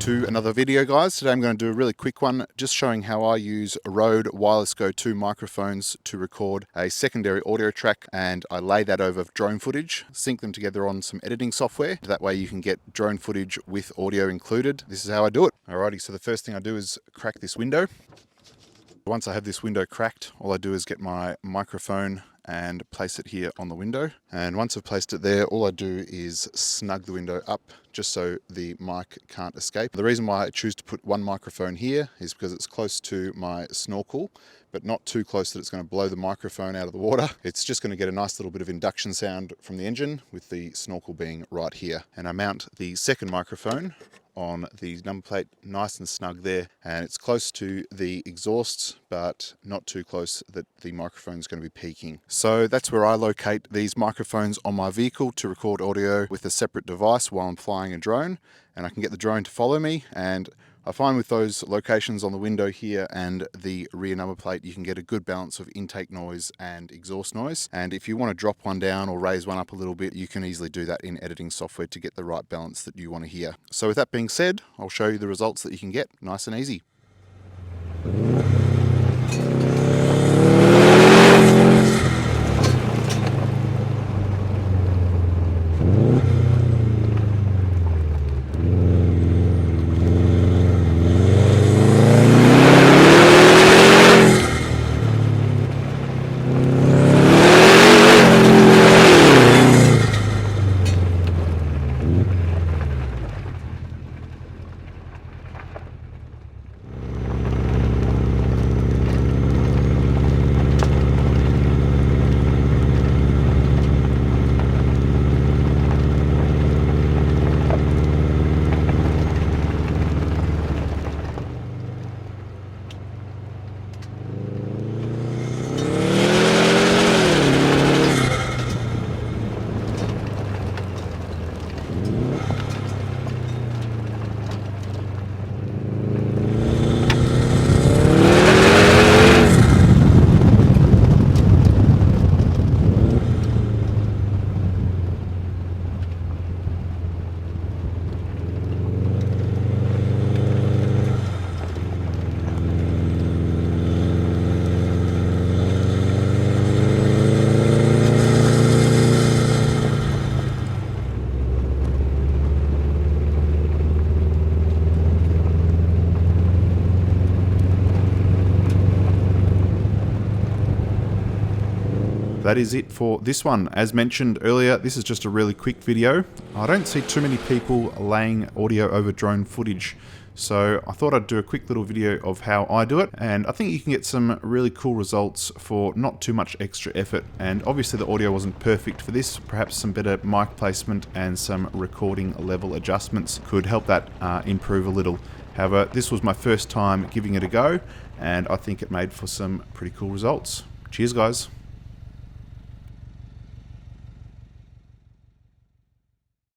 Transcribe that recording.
to another video, guys. Today I'm going to do a really quick one just showing how I use Rode Wireless Go 2 microphones to record a secondary audio track, and I lay that over drone footage, sync them together on some editing software. That way you can get drone footage with audio included. This is how I do it. Alrighty, so the first thing I do is crack this window. Once I have this window cracked, all I do is get my microphone and place it here on the window. And once I've placed it there, all I do is snug the window up just so the mic can't escape. The reason why I choose to put one microphone here is because it's close to my snorkel, but not too close that it's going to blow the microphone out of the water. It's just going to get a nice little bit of induction sound from the engine with the snorkel being right here. And I mount the second microphone on the number plate nice and snug there, and it's close to the exhausts but not too close that the microphone is going to be peaking. So that's where I locate these microphones on my vehicle to record audio with a separate device while I'm flying a drone, and I can get the drone to follow me. And I find with those locations on the window here and the rear number plate, you can get a good balance of intake noise and exhaust noise. And if you want to drop one down or raise one up a little bit, you can easily do that in editing software to get the right balance that you want to hear. So with that being said, I'll show you the results that you can get nice and easy. That is it for this one. As mentioned earlier, this is just a really quick video. I don't see too many people laying audio over drone footage, so I thought I'd do a quick little video of how I do it, and I think you can get some really cool results for not too much extra effort. And obviously the audio wasn't perfect for this. Perhaps some better mic placement and some recording level adjustments could help that improve a little. However, this was my first time giving it a go, and I think it made for some pretty cool results. Cheers, guys.